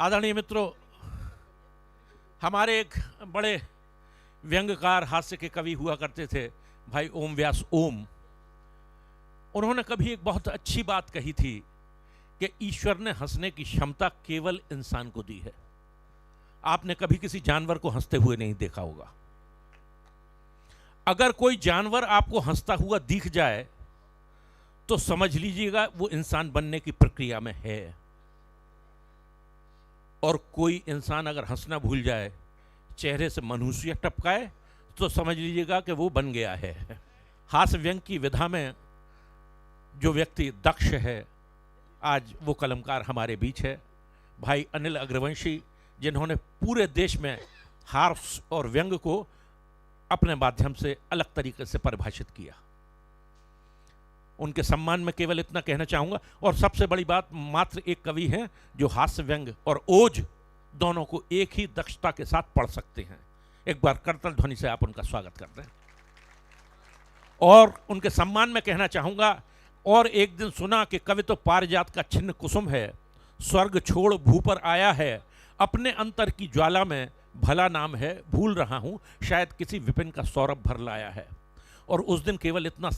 आदरणीय मित्रों, हमारे एक बड़े व्यंग्यकार हास्य के कवि हुआ करते थे भाई ओम व्यास ओम। उन्होंने कभी एक बहुत अच्छी बात कही थी कि ईश्वर ने हंसने की क्षमता केवल इंसान को दी है। आपने कभी किसी जानवर को हंसते हुए नहीं देखा होगा। अगर कोई जानवर आपको हंसता हुआ दिख जाए तो समझ लीजिएगा वो इंसान बनने की प्रक्रिया में है, और कोई इंसान अगर हंसना भूल जाए, चेहरे से मनुष्य टपकाए, तो समझ लीजिएगा कि वो बन गया है। हास्य व्यंग की विधा में जो व्यक्ति दक्ष है, आज वो कलमकार हमारे बीच है, भाई अनिल अग्रवंशी, जिन्होंने पूरे देश में हास्य और व्यंग को अपने माध्यम से अलग तरीके से परिभाषित किया। उनके सम्मान में केवल इतना कहना चाहूंगा। और सबसे बड़ी बात, मात्र एक कवि हैं जो हास्य व्यंग और ओज दोनों को एक ही दक्षता के साथ पढ़ सकते हैं। एक बार करतल ध्वनि से आप उनका स्वागत करते हैं। और उनके सम्मान में कहना चाहूंगा, और एक दिन सुना कि कवि तो पारिजात का छिन्न कुसुम है, स्वर्ग छोड़ भू पर आया है, अपने अंतर की ज्वाला में भला नाम है, भूल रहा हूं शायद किसी विपिन का सौरभ भर लाया है। और उस दिन केवल इतना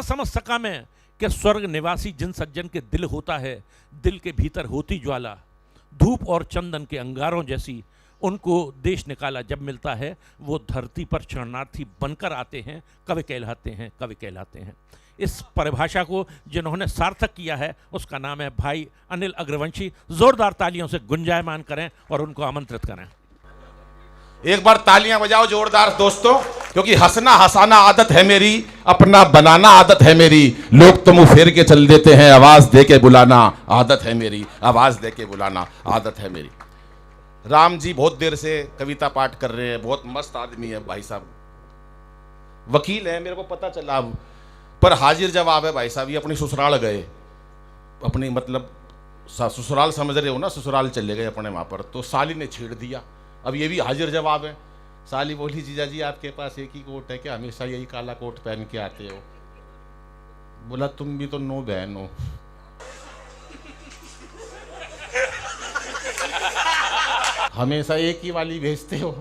समझ सका मैं कि स्वर्ग निवासी जिन सज्जन के दिल होता है, दिल के भीतर होती ज्वाला, धूप और चंदन के अंगारों जैसी, उनको देश निकाला जब मिलता है, वो धरती पर शरणार्थी बनकर आते हैं, कवि कहलाते हैं। इस परिभाषा को जिन्होंने सार्थक किया है उसका नाम है भाई अनिल अग्रवंशी। जोरदार तालियों से गुंजायमान करें और उनको आमंत्रित करें। एक बार तालियां बजाओ जोरदार दोस्तों, क्योंकि हंसना हंसाना आदत है मेरी, अपना बनाना आदत है मेरी, लोग तो मुंह फेर के चल देते हैं, आवाज दे के बुलाना आदत है मेरी, आवाज दे के बुलाना आदत है मेरी। राम जी बहुत देर से कविता पाठ कर रहे हैं, बहुत मस्त आदमी है भाई साहब, वकील है मेरे को पता चला, पर हाजिर जवाब है भाई साहब। ये अपनी ससुराल गए, अपनी मतलब ससुराल समझ रहे हो ना, ससुराल चले गए अपने वहां पर, तो साली ने छेड़ दिया। अब ये भी हाजिर जवाब है। साली बोली, जीजा जी आपके पास एक ही कोट है क्या, हमेशा यही काला कोट पहन के आते हो? बोला तुम भी तो नो बहन हो। हमेशा एक ही वाली भेजते हो।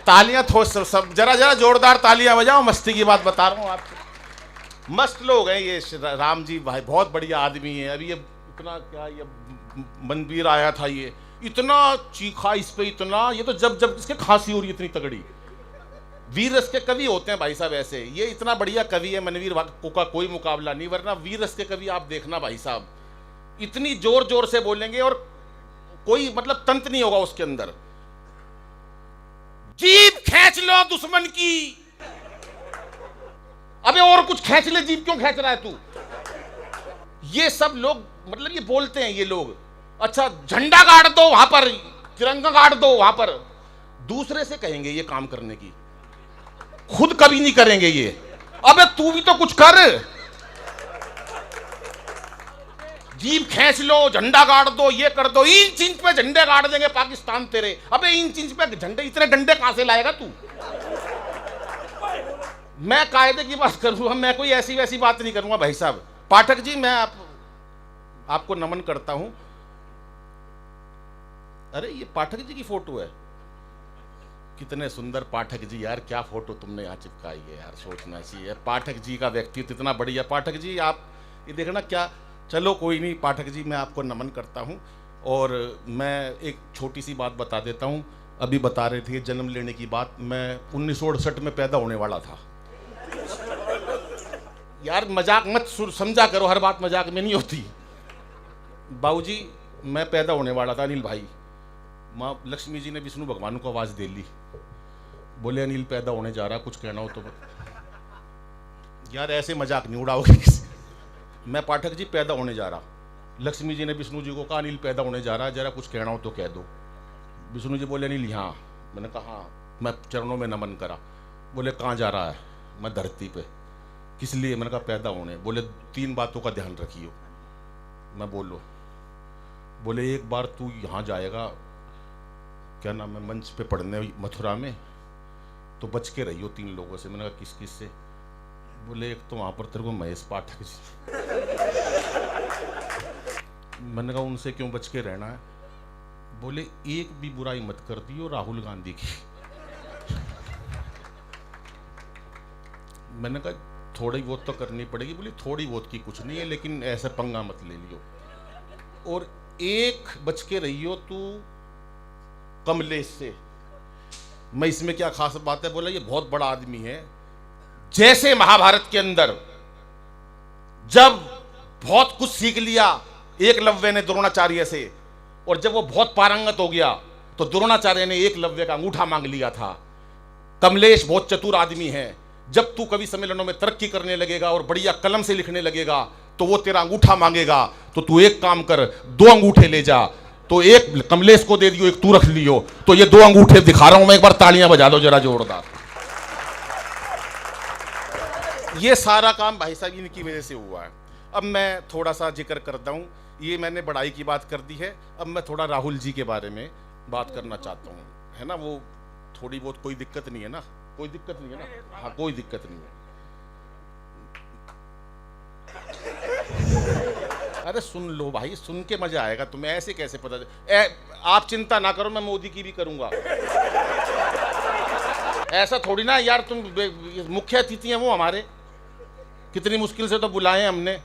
तालियां सब जरा जोरदार तालियां बजाओ, मस्ती की बात बता रहा हूं आपको। मस्त लोग हैं ये राम जी भाई, बहुत बढ़िया आदमी है। अभी ये इतना क्या, ये मनवीर आया था, ये इतना चीखा इस पे, इतना, ये तो जब इसके खांसी हो रही है इतनी तगड़ी। वीर रस के कवि होते हैं भाई साहब ऐसे, ये इतना बढ़िया कवि है मनवीर का कोई मुकाबला नहीं, वरना वीर रस के कवि आप देखना भाई साहब, इतनी जोर जोर से बोलेंगे और कोई मतलब तंत्र नहीं होगा उसके अंदर। जीभ खींच लो दुश्मन की, अबे और कुछ खींच ले, जीभ क्यों खींच रहा है तू? ये सब लोग मतलब ये बोलते हैं ये लोग। अच्छा झंडा गाड़ दो वहां पर, तिरंगा गाड़ दो वहां पर, दूसरे से कहेंगे ये काम करने की, खुद कभी नहीं करेंगे ये। अबे तू भी तो कुछ कर, जीभ खींच लो, झंडा गाड़ दो, ये कर दो, इंच इंच पे झंडे गाड़ देंगे पाकिस्तान तेरे। अबे इंच इंच पे झंडे, इतने डंडे कहां से लाएगा तू? मैं कायदे की बात करूंगा, मैं कोई ऐसी वैसी बात नहीं करूंगा भाई साहब। पाठक जी मैं आपको नमन करता हूं। अरे ये पाठक जी की फोटो है, कितने सुंदर पाठक जी यार, क्या फोटो तुमने यहाँ चिपकाई है यार, सोचना चाहिए। पाठक जी का व्यक्तित्व इतना बढ़िया। पाठक जी आप ये देखना क्या, चलो कोई नहीं पाठक जी, मैं आपको नमन करता हूँ। और मैं एक छोटी सी बात बता देता हूँ, अभी बता रहे थे जन्म लेने की बात, मैं 1968 में पैदा होने वाला था यार, मजाक मत समझा करो, हर बात मजाक में नहीं होती। बाबूजी मैं पैदा होने वाला था अनिल भाई, माँ लक्ष्मी जी ने विष्णु भगवान को आवाज दे ली, बोले अनिल पैदा होने जा रहा, कुछ कहना हो तो यार ऐसे मजाक नहीं उड़ाओगे किसी। मैं पाठक जी पैदा होने जा रहा, लक्ष्मी जी ने विष्णु जी को कहा अनिल पैदा होने जा रहा है, जरा कुछ कहना हो तो कह दो। विष्णु जी बोले अनिल हाँ। मैंने कहा हाँ। मैं चरणों में नमन करा। बोले कहाँ जा रहा है? मैं धरती पे। किस लिए? मैंने कहा पैदा होने। बोले 3 बातों का ध्यान रखियो। मैं बोलो। बोले एक बार तू यहाँ जाएगा, क्या नाम है, मंच पे पढ़ने मथुरा में, तो बच के रहियो 3 लोगों से। मैंने कहा किस किस से? बोले एक तो वहां पर तेरे को महेश पाठक जी, मैंने कहा उनसे क्यों बच के रहना है? बोले एक भी बुराई मत कर दियो राहुल गांधी की। मैंने कहा थोड़ी बहुत तो करनी पड़ेगी। बोली थोड़ी बहुत की कुछ नहीं है, लेकिन ऐसे पंगा मत ले लियो, और एक बच के रहियो तू कमलेश से। मैं इसमें क्या खास बात है? बोला ये बहुत बड़ा आदमी है। जैसे महाभारत के अंदर जब बहुत कुछ सीख लिया एकलव्य ने द्रोणाचार्य से, और जब वो बहुत पारंगत हो गया तो द्रोणाचार्य ने एकलव्य का अंगूठा मांग लिया था। कमलेश बहुत चतुर आदमी है। जब तू कवि सम्मेलनों में तरक्की करने लगेगा और बढ़िया कलम से लिखने लगेगा तो वो तेरा अंगूठा मांगेगा। तो तू एक काम कर, 2 अंगूठे ले जा, तो एक कमलेश को दे दियो, एक तू रख लियो। तो ये 2 अंगूठे दिखा रहा हूं मैं, एक बार तालियां बजा दो जरा जोरदार। ये सारा काम भाई साहब इनकी वजह से हुआ है। अब मैं थोड़ा सा जिक्र करता हूं। ये मैंने बड़ाई की बात कर दी है, अब मैं थोड़ा राहुल जी के बारे में बात करना चाहता हूं, है ना? वो थोड़ी बहुत, कोई दिक्कत नहीं है ना? कोई दिक्कत नहीं है ना? हाँ, कोई दिक्कत नहीं है। अरे सुन लो भाई, सुन के मजा आएगा तुम्हें। ऐसे कैसे पता? आप चिंता ना करो, मैं मोदी की भी करूंगा। ऐसा थोड़ी ना यार, तुम मुख्य अतिथि हैं वो हमारे, कितनी मुश्किल से तो बुलाए हमने।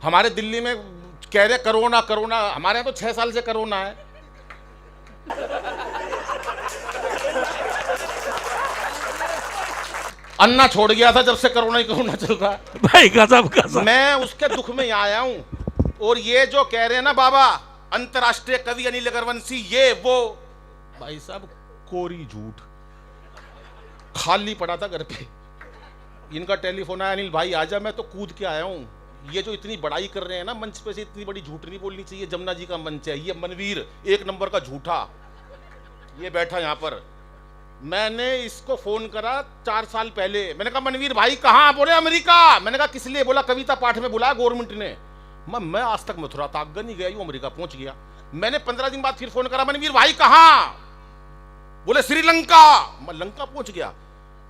हमारे दिल्ली में कह रहे कोरोना कोरोना, हमारे यहाँ तो 6 साल से कोरोना है। अन्ना छोड़ गया था जब से कोरोना ही कोरोना चल रहा है भाई, गजब गजब। मैं उसके दुख में यहाँ आया हूं। और ये जो कह रहे हैं ना बाबा अंतर्राष्ट्रीय कवि अनिल अगरवंशी, ये वो, भाई साहब कोरी झूठ। खाली पड़ा था घर पे, इनका टेलीफोन आया, अनिल भाई आजा। मैं तो कूद के आया हूं। ये जो इतनी बड़ाई कर रहे हैं ना मंच पे से, इतनी बड़ी झूठ नहीं बोलनी चाहिए। जमुना जी का मंच है, ये मनवीर 1 नंबर का झूठा, ये बैठा यहाँ पर। मैंने इसको फोन करा 4 साल पहले। मैंने कहा मनवीर भाई कहाँ? बोले अमेरिका। मैंने कहा किस लिए? बोला कविता पाठ में बुलाया गवर्नमेंट ने। मैं आज तक मथुरा था, आगे नहीं गया, यूं अमेरिका पहुंच गया। मैंने 15 दिन बाद फिर फोन करा, मनवीर भाई कहाँ? बोले श्रीलंका। मैं लंका पहुंच गया।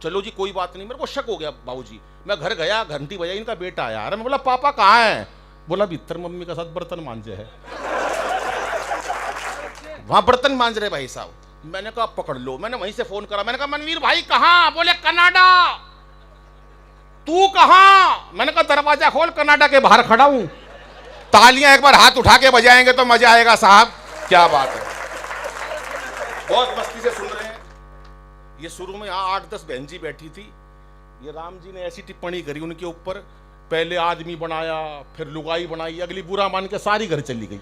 चलो जी कोई बात नहीं। मेरे को शक हो गया बाबूजी। मैं घर गया, घंटी बजाई, इनका बेटा आया। अरे मैं बोला पापा कहाँ है? बोला भीतर मम्मी का साथ बर्तन मांजे है। वहां बर्तन मांज रहे भाई साहब। मैंने कहा पकड़ लो। मैंने वहीं से फोन करा, मैंने कहा मनवीर भाई कहाँ? बोले कनाडा। तू कहाँ? मैंने कहा दरवाजा खोल, कनाडा के बाहर खड़ा हूं। तालियां एक बार हाथ उठा के बजाएंगे तो मजा आएगा साहब। क्या बात है, बहुत मस्ती से सुन रहे हैं। ये शुरू में यहाँ 8-10 बहन जी बैठी थी। ये राम जी ने ऐसी टिप्पणी करी उनके ऊपर, पहले आदमी बनाया फिर लुगाई बनाई, अगली बुरा मान के सारी घर चली गई।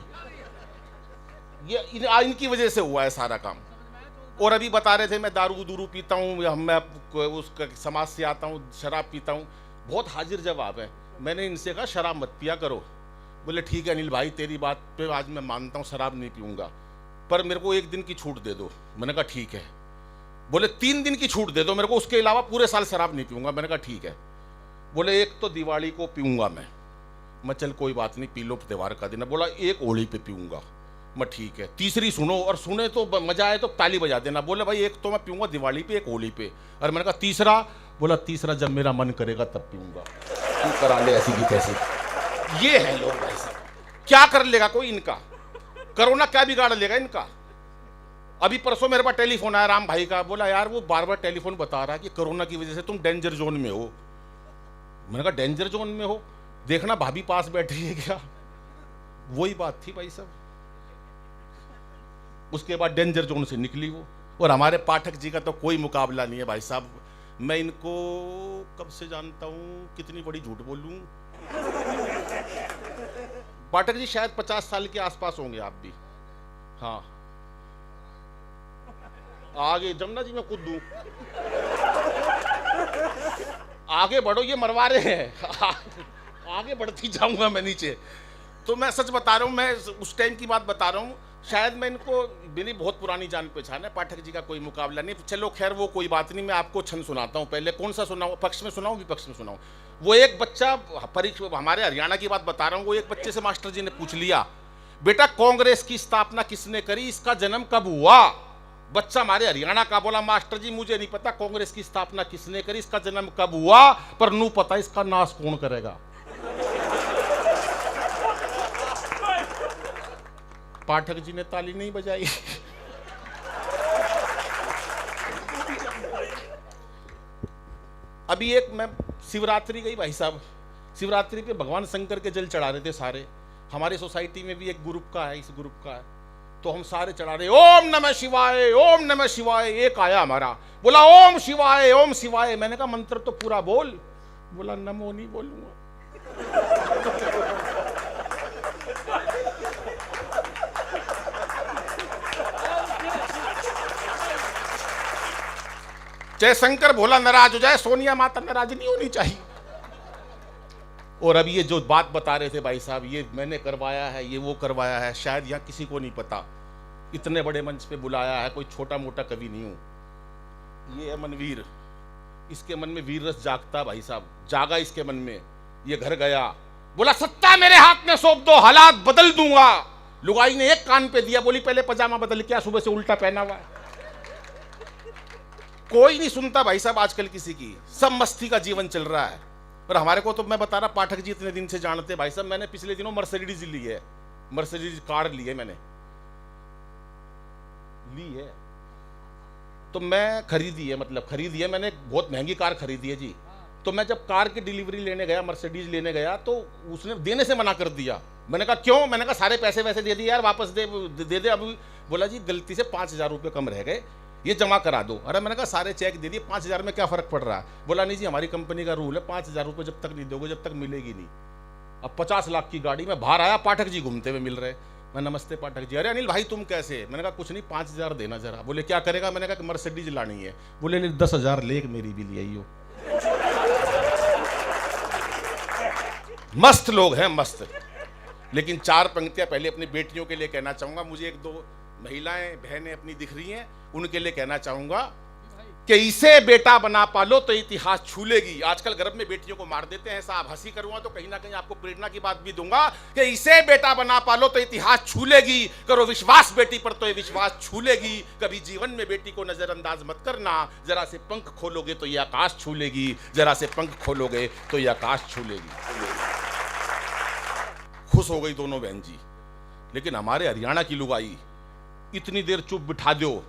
ये इनकी वजह से हुआ है सारा काम। और अभी बता रहे थे मैं दारू दूरू पीता हूँ, मैं उसका समाज से आता हूँ, शराब पीता हूँ। बहुत हाजिर जवाब है। मैंने इनसे कहा शराब मत पिया करो। बोले ठीक है अनिल भाई तेरी बात पे आज मैं मानता हूँ, शराब नहीं पीऊंगा, पर मेरे को 1 दिन की छूट दे दो। मैंने कहा ठीक है। बोले 3 दिन की छूट दे दो मेरे को, उसके अलावा पूरे साल शराब नहीं पीऊंगा। मैंने कहा ठीक है। बोले एक तो दिवाली को पीऊंगा मैं चल कोई बात नहीं पी लो, त्योहार का दिन है। बोला एक होली पे पीऊंगा। मैं ठीक है। तीसरी सुनो, और सुने तो मजा आए तो ताली बजा देना। बोले भाई एक तो मैं पीऊंगा दिवाली पे, एक होली पे। और मैंने कहा तीसरा? बोला तीसरा जब मेरा मन करेगा तब पीऊंगा। तू करा ले ऐसी की तैसी। ये है लोग भाई साहब। क्या कर लेगा कोई इनका? कोरोना क्या बिगाड़ लेगा इनका? अभी परसों मेरे पास टेलीफोन आया राम भाई का। बोला यार वो बार बार टेलीफोन बता रहा है कि कोरोना की वजह से तुम डेंजर जोन में हो। मैंने कहा डेंजर जोन में हो? देखना भाभी पास बैठी है क्या। वही बात थी भाई साहब। उसके बाद डेंजर जोन से निकली वो। और हमारे पाठक जी का तो कोई मुकाबला नहीं है भाई साहब। मैं इनको कब से जानता हूं, कितनी बड़ी झूठ बोलूं। पाठक जी शायद 50 साल के आसपास होंगे आप भी। हाँ आगे जमुना जी में कूद दूं, आगे बढ़ो, ये मरवा रहे हैं। आगे बढ़ती जाऊंगा मैं नीचे। तो मैं सच बता रहा हूं, मैं उस टाइम की बात बता रहा हूं। शायद मैं इनको, मेरी बहुत पुरानी जान पहचान है, पाठक जी का कोई मुकाबला नहीं। चलो खैर वो कोई बात नहीं। मैं आपको छंद सुनाता हूं। पहले कौन सा सुनाऊं, पक्ष में सुनाऊं विपक्ष में सुनाऊं? वो एक बच्चा परीक्षा, हमारे हरियाणा की बात बता रहा हूं। वो एक बच्चे से मास्टर जी ने पूछ लिया, बेटा कांग्रेस की स्थापना किसने करी, इसका जन्म कब हुआ? बच्चा हमारे हरियाणा का बोला, मास्टर जी मुझे नहीं पता कांग्रेस की स्थापना किसने करी, इसका जन्म कब हुआ, पर नू पता इसका नाश कौन करेगा। पाठक जी ने ताली नहीं बजाई। अभी एक मैं शिवरात्रि गई भाई साहब, शिवरात्रि पे भगवान शंकर के जल चढ़ा रहे थे सारे। हमारी सोसाइटी में भी एक ग्रुप का है, इस ग्रुप का है, तो हम सारे चढ़ा रहे ओम नमः शिवाय, ओम नमः शिवाय। एक आया हमारा, बोला ओम शिवाय, ओम शिवाय। मैंने कहा मंत्र तो पूरा बोल। बोला नमो नहीं बोलूंगा। चाहे शंकर भोला नाराज हो जाए, सोनिया माता नाराज नहीं होनी चाहिए। और अब ये जो बात बता रहे थे भाई साहब, ये मैंने करवाया है, ये वो करवाया है, शायद यहाँ किसी को नहीं पता। इतने बड़े मंच पे बुलाया है, कोई छोटा मोटा कवि नहीं हूं। ये है मनवीर, इसके मन में वीर रस जागता भाई साहब, जागा इसके मन में। ये घर गया, बोला सत्ता मेरे हाथ में सौंप दो, हालात बदल दूंगा। लुगाई ने एक कान पे दिया, बोली पहले पजामा बदल, क्या सुबह से उल्टा पहना हुआ है। कोई नहीं सुनता भाई साहब आजकल किसी की, सब मस्ती का जीवन चल रहा है। और हमारे को तो मैं बता रहा, पाठक जी इतने दिन से जानते भाई साहब, मैंने पिछले दिनों मर्सिडीज ली है, मर्सिडीज कार ली है, मैंने ली है। तो मैं खरीदी है, मतलब खरीदी है मैंने, बहुत महंगी कार खरीदी है जी। तो मैं जब कार की डिलीवरी लेने गया, मर्सिडीज लेने गया, तो उसने देने से मना कर दिया। मैंने कहा क्यों? मैंने कहा सारे पैसे वैसे दे दिए यार, वापस दे दे अभी। बोला जी गलती से 5,000 रुपये कम रह गए, ये जमा करा दो। अरे मैंने कहा सारे चेक दे दिए, 5,000 में क्या फर्क पड़ रहा है? बोला नहीं जी हमारी कंपनी का रूल है, 5,000 रुपये जब तक नहीं दोगे जब तक मिलेगी नहीं। अब 50 लाख की गाड़ी में बाहर आया, पाठक जी घूमते हुए मिल रहे। मैं नमस्ते पाठक जी। अरे अनिल भाई तुम कैसे? मैंने कहा कुछ नहीं, 5,000 देना जरा। बोले क्या करेगा? मैंने कहा मर्सिडीज लानी है। बोले नहीं 10,000 लेक मेरी भी ले आइयो। मस्त लोग हैं, मस्त। लेकिन 4 पंक्तियां पहले अपनी बेटियों के लिए कहना चाहूंगा। मुझे 1-2 महिलाएं बहनें अपनी दिख रही हैं, उनके लिए कहना चाहूंगा कि इसे बेटा बना पालो तो इतिहास छू लेगी। आजकल गर्भ में बेटियों को मार देते हैं साहब, हंसी करूंगा तो कहीं ना कहीं आपको प्रेरणा की बात भी दूंगा कि इसे बेटा बना पालो तो इतिहास छू लेगी। करो विश्वास बेटी पर तो ये विश्वास छू लेगी। कभी जीवन में बेटी को नजरअंदाज मत करना, जरा से पंख खोलोगे तो ये आकाश छू लेगी, जरा से पंख खोलोगे तो ये आकाश छू लेगी। खुश हो गई दोनों बहन जी। लेकिन हमारे हरियाणा की लुगाई इतनी देर चुप बिठा दो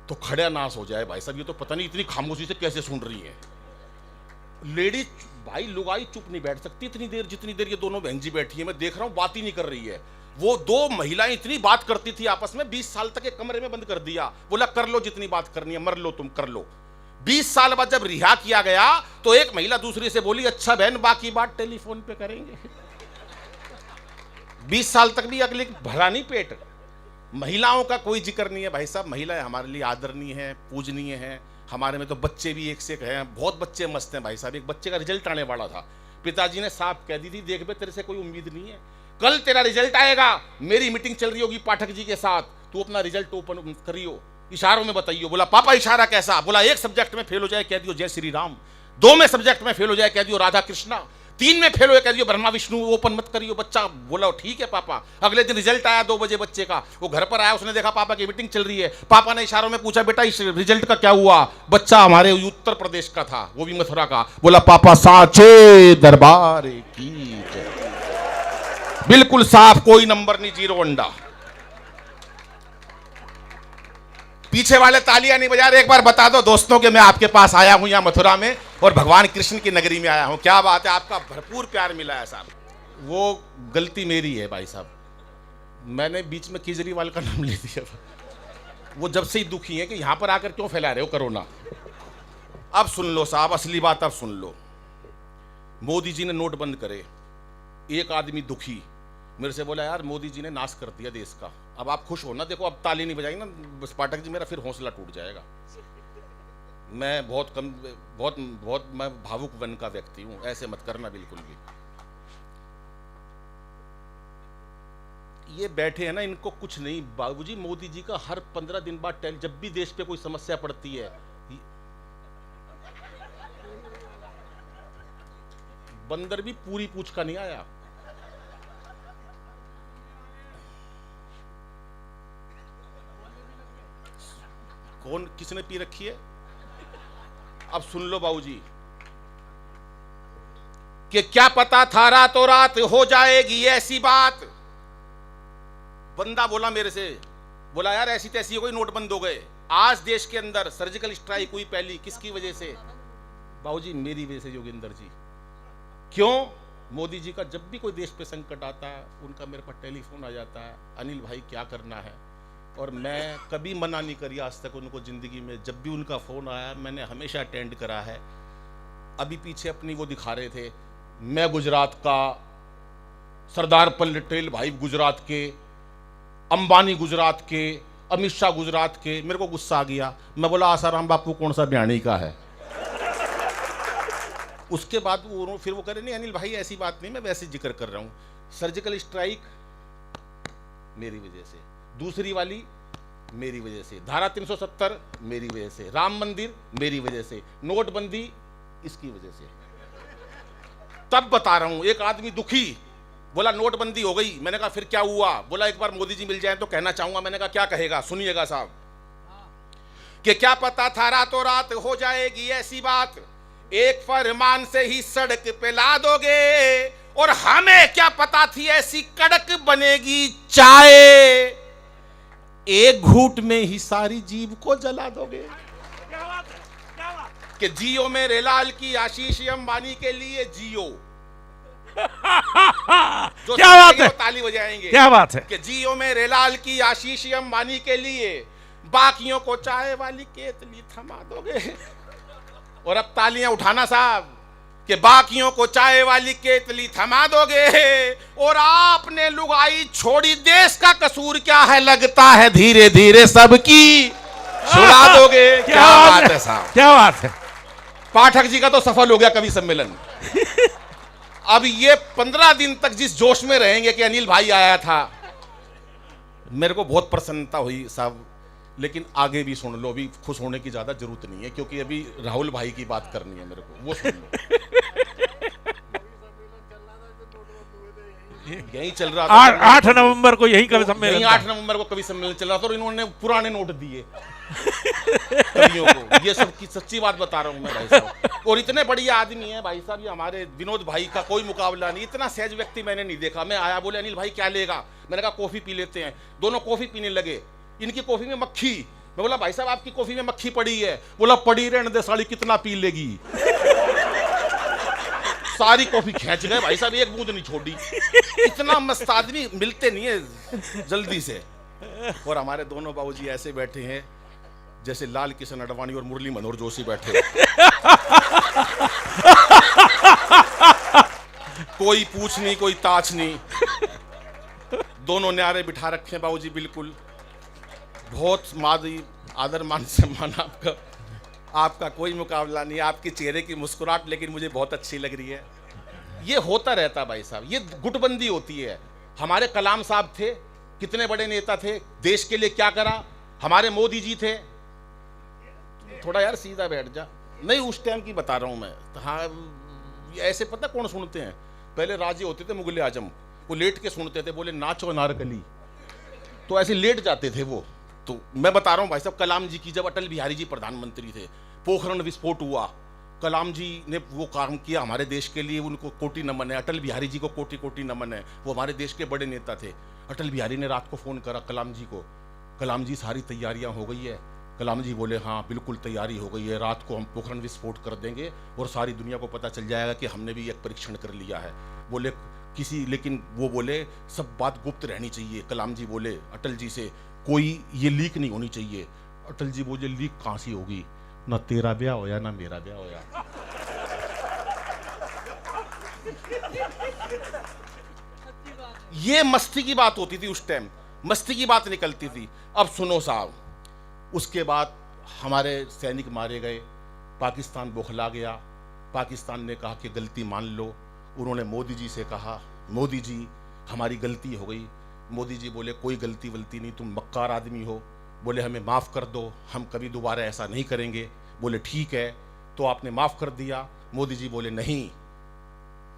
तो खड़ा नाश हो जाए भाई साहब। ये तो पता नहीं इतनी खामोशी से कैसे सुन रही है। लेडीज भाई लुगाई चुप नहीं बैठ सकती इतनी देर जितनी देर ये दोनों बहन जी बैठी है। मैं देख रहा हूं बात ही नहीं कर रही है। वो 2 महिलाएं इतनी बात करती थी आपस में, 20 साल तक एक कमरे में बंद कर दिया। बोला कर लो जितनी बात करनी है, मर लो तुम, कर लो। 20 साल बाद जब रिहा किया गया तो एक महिला दूसरी से बोली अच्छा बहन बाकी बात टेलीफोन पे करेंगे। 20 साल तक भी अगले भरा नहीं पेट। महिलाओं का कोई जिक्र नहीं है भाई साहब। महिलाएं हमारे लिए आदरणीय हैं, पूजनीय हैं। हमारे में तो बच्चे भी एक से एक हैं, बहुत बच्चे मस्त हैं भाई साहब। एक बच्चे का रिजल्ट आने वाला था, पिताजी ने साफ कह दी थी देख बे तेरे से कोई उम्मीद नहीं है, कल तेरा रिजल्ट आएगा, मेरी मीटिंग चल रही होगी पाठक जी के साथ, तू अपना रिजल्ट ओपन करियो, इशारों में बताइयो। बोला पापा इशारा कैसा? बोला 1 सब्जेक्ट में फेल हो जाए कह दियो जय श्री राम, 2 में सब्जेक्ट में फेल हो जाए कह दियो राधा कृष्णा, 3 में फेल हो कह दियो ब्रह्मा विष्णु, ओपन मत करियो। बच्चा बोला ठीक है पापा। अगले दिन रिजल्ट आया 2 बजे बच्चे का। वो घर पर आया, उसने देखा पापा की मीटिंग चल रही है। पापा ने इशारों में पूछा बेटा इस रिजल्ट का क्या हुआ? बच्चा हमारे उत्तर प्रदेश का था, वो भी मथुरा का। बोला पापा साचे दरबार की बिल्कुल साफ, कोई नंबर नहीं, 0 अंडा। पीछे वाले तालियां नहीं बजा रहे। एक बार बता दो दोस्तों कि मैं आपके पास आया हूं यहाँ मथुरा में और भगवान कृष्ण की नगरी में आया हूं। क्या बात है, आपका भरपूर प्यार मिला है साहब। वो गलती मेरी है भाई साहब, मैंने बीच में केजरीवाल का नाम ले दिया। वो जब से ही दुखी है कि यहां पर आकर क्यों फैला रहे हो कोरोना। अब सुन लो साहब, असली बात अब सुन लो। मोदी जी ने नोट बंद करे, एक आदमी दुखी मेरे से बोला यार मोदी जी ने नाश कर दिया देश का। अब आप खुश हो ना, देखो अब ताली नहीं बजाएंगे ना बस पाठक जी, मेरा फिर हौसला टूट जाएगा। मैं बहुत मैं भावुक वन का व्यक्ति हूं, ऐसे मत करना बिल्कुल भी। ये बैठे हैं ना, इनको कुछ नहीं। बाबूजी मोदी जी का हर 15 दिन बाद जब भी देश पे कोई समस्या पड़ती है, बंदर भी पूरी पूछ का नहीं आया। कौन किसने पी रखी है? अब सुन लो बाबूजी कि क्या पता था रातों रात हो जाएगी ऐसी बात, बंदा बोला मेरे से, बोला यार ऐसी तैसी हो गई, नोट बंद हो गए। आज देश के अंदर सर्जिकल स्ट्राइक हुई पहली, किसकी वजह से? बाबूजी मेरी वजह से योगेंद्र जी। क्यों? मोदी जी का जब भी कोई देश पे संकट आता है उनका मेरे पास टेलीफोन आ जाता है, अनिल भाई क्या करना है। और मैं कभी मना नहीं करी आज तक उनको जिंदगी में, जब भी उनका फोन आया मैंने हमेशा अटेंड करा है। अभी पीछे अपनी वो दिखा रहे थे, मैं गुजरात का, सरदार पटेल भाई गुजरात के, अंबानी गुजरात के, अमित शाह गुजरात के। मेरे को गुस्सा आ गया, मैं बोला आसाराम बापू कौन सा बयानी का है। उसके बाद वो फिर वो करे नहीं अनिल भाई ऐसी बात नहीं, मैं वैसे जिक्र कर रहा हूं। सर्जिकल स्ट्राइक मेरी वजह से, दूसरी वाली मेरी वजह से, धारा 370 मेरी वजह से, राम मंदिर मेरी वजह से, नोटबंदी इसकी वजह से। तब बता रहा हूं, एक आदमी दुखी बोला नोटबंदी हो गई, मैंने कहा फिर क्या हुआ? बोला एक बार मोदी जी मिल जाए तो कहना चाहूंगा। मैंने कहा क्या कहेगा? सुनिएगा साहब, कि क्या पता था रातों रात हो जाएगी ऐसी बात, एक फरमान से ही सड़क पे ला दोगे, और हमें क्या पता थी ऐसी कड़क बनेगी चाय, एक घूंट में ही सारी जीभ को जला दोगे। कि जियो मेरे लाल की आशीष अंबानी के लिए जियो। जो क्या बात है, ताली बजाएंगे। क्या बात है कि जियो मेरे लाल की आशीष अंबानी के लिए, बाकियों को चाय वाली केतली थमा दोगे। और अब तालियां उठाना साहब, कि बाकियों को चाय वाली केतली थमा दोगे, और आपने लुगाई छोड़ी, देश का कसूर क्या है, लगता है धीरे धीरे सबकी छुड़ा दोगे। क्या बात है साहब, क्या बात है। पाठक जी का तो सफल हो गया कवि सम्मेलन। अब ये 15 दिन तक जिस जोश में रहेंगे कि अनिल भाई आया था, मेरे को बहुत प्रसन्नता हुई साहब। लेकिन आगे भी सुन लो, अभी खुश होने की ज्यादा जरूरत नहीं है, क्योंकि अभी राहुल भाई की बात करनी है मेरे को, वो सुन लो। यही चल रहा था 8 नवंबर को यही कवि सम्मेलन, यही 8 नवंबर को कवि सम्मेलन चल रहा था, और इन्होंने पुराने नोट दिए कवियों को। ये सब की सच्ची बात बता रहा हूं मैं भाई साहब। और इतने बढ़िया आदमी हैं भाई साहब, ये हमारे विनोद भाई का कोई मुकाबला नहीं। इतना सहज व्यक्ति मैंने नहीं देखा। मैं आया, बोले अनिल भाई क्या लेगा? मैंने कहा कॉफी पी लेते हैं। दोनों कॉफी पीने लगे। इनकी कॉफी में मक्खी, मैं बोला भाई साहब आपकी कॉफी में मक्खी पड़ी है। बोला पड़ी रहने दे साली, कितना पी लेगी। सारी कॉफी खींच गए भाई साहब, एक बूंद नहीं छोड़ी। इतना मस्त आदमी मिलते नहीं है जल्दी से। और हमारे दोनों बाबूजी ऐसे बैठे हैं जैसे लाल किशन अडवाणी और मुरली मनोहर जोशी बैठे। कोई पूछ नहीं, कोई ताछ नहीं, दोनों न्यारे बिठा रखे हैं बाबूजी बिल्कुल। बहुत मादी आदर मान सम्मान आपका, आपका कोई मुकाबला नहीं। आपके चेहरे की मुस्कुराहट लेकिन मुझे बहुत अच्छी लग रही है। ये होता रहता भाई साहब, ये गुटबंदी होती है। हमारे कलाम साहब थे, कितने बड़े नेता थे, देश के लिए क्या करा। हमारे मोदी जी थे, थोड़ा यार सीधा बैठ जा, नहीं उस टाइम की बता रहा हूं मैं। हाँ ऐसे पता कौन सुनते हैं, पहले राजे होते थे मुगल आजम, वो लेट के सुनते थे, बोले नाचो नारकली, तो ऐसे लेट जाते थे वो। तो मैं बता रहा हूँ भाई साहब, कलाम जी की जब अटल बिहारी जी प्रधानमंत्री थे, पोखरण विस्फोट हुआ, कलाम जी ने वो काम किया हमारे देश के लिए, उनको कोटि नमन है। अटल बिहारी जी को कोटि कोटि नमन है, वो हमारे देश के बड़े नेता थे। अटल बिहारी ने रात को फोन करा कलाम जी को, कलाम जी सारी तैयारियां हो गई है। कलाम जी बोले हाँ बिल्कुल तैयारी हो गई है, रात को हम पोखरण विस्फोट कर देंगे और सारी दुनिया को पता चल जाएगा कि हमने भी एक परीक्षण कर लिया है। बोले किसी, लेकिन वो बोले सब बात गुप्त रहनी चाहिए। कलाम जी बोले अटल जी से कोई ये लीक नहीं होनी चाहिए। अटल जी बोले लीक कहां सी होगी, ना तेरा ब्याह होया ना मेरा ब्याह होया। ये मस्ती की बात होती थी उस टाइम, मस्ती की बात निकलती थी। अब सुनो साहब, उसके बाद हमारे सैनिक मारे गए, पाकिस्तान बौखला गया। पाकिस्तान ने कहा कि गलती मान लो। उन्होंने मोदी जी से कहा मोदी जी हमारी गलती हो गई। मोदी जी बोले कोई गलती वलती नहीं, तुम मक्कार आदमी हो। बोले हमें माफ़ कर दो, हम कभी दोबारा ऐसा नहीं करेंगे। बोले ठीक है, तो आपने माफ़ कर दिया। मोदी जी बोले नहीं,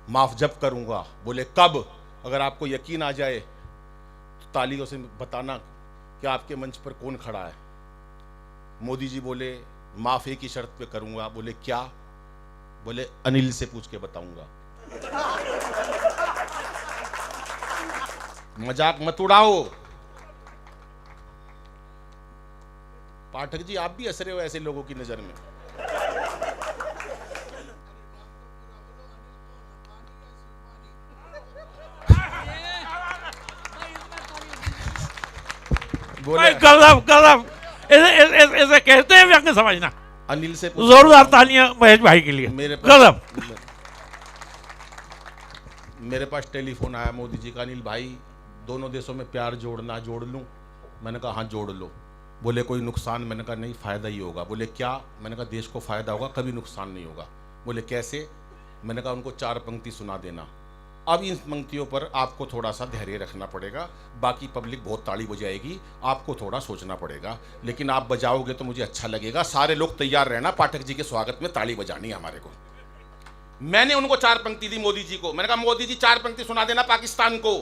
माफ़ जब करूँगा। बोले कब? अगर आपको यकीन आ जाए तो तालियों से बताना कि आपके मंच पर कौन खड़ा है। मोदी जी बोले माफ़ एक ही शर्त पे करूँगा। बोले क्या? बोले अनिल से पूछ के बताऊँगा। मजाक मत उड़ाओ, पाठक जी आप भी हंस रहे हो ऐसे लोगों की नजर में। बोले गजब गजब, ऐसे कहते हैं व्यंग समझना। अनिल से जोरदार तालियां महेश भाई के लिए। मेरे गजब। मेरे पास टेलीफोन आया मोदी जी का, अनिल भाई दोनों देशों में प्यार जोड़ना, जोड़ लूं? मैंने कहा हाँ जोड़ लो। बोले कोई नुकसान? मैंने कहा नहीं, फायदा ही होगा। बोले क्या? मैंने कहा देश को फायदा होगा, कभी नुकसान नहीं होगा। बोले कैसे? मैंने कहा उनको 4 पंक्ति सुना देना। अब इन पंक्तियों पर आपको थोड़ा सा धैर्य रखना पड़ेगा, बाकी पब्लिक बहुत ताली बजाएगी, आपको थोड़ा सोचना पड़ेगा, लेकिन आप बजाओगे तो मुझे अच्छा लगेगा। सारे लोग तैयार रहना, पाठक जी के स्वागत में ताली बजानी है हमारे को। मैंने उनको 4 पंक्ति दी मोदी जी को। मैंने कहा मोदी जी 4 पंक्ति सुना देना पाकिस्तान को,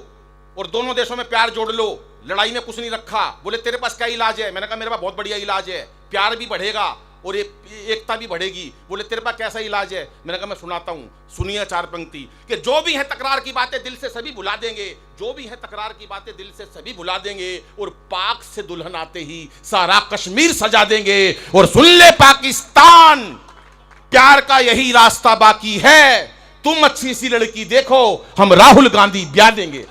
और दोनों देशों में प्यार जोड़ लो, लड़ाई में कुछ नहीं रखा। बोले तेरे पास क्या इलाज है? मैंने कहा मेरे पास बहुत बढ़िया इलाज है, प्यार भी बढ़ेगा और एकता भी बढ़ेगी। बोले तेरे पास कैसा इलाज है? मैंने कहा मैं सुनाता हूं, सुनिए 4 पंक्ति कि जो भी है तकरार की बातें दिल से सभी भुला देंगे, जो भी है तकरार की बातें दिल से सभी भुला देंगे, और पाक से दुल्हन आते ही सारा कश्मीर सजा देंगे। और सुन ले पाकिस्तान, प्यार का यही रास्ता बाकी है, तुम अच्छी सी लड़की देखो, हम राहुल गांधी ब्याह देंगे।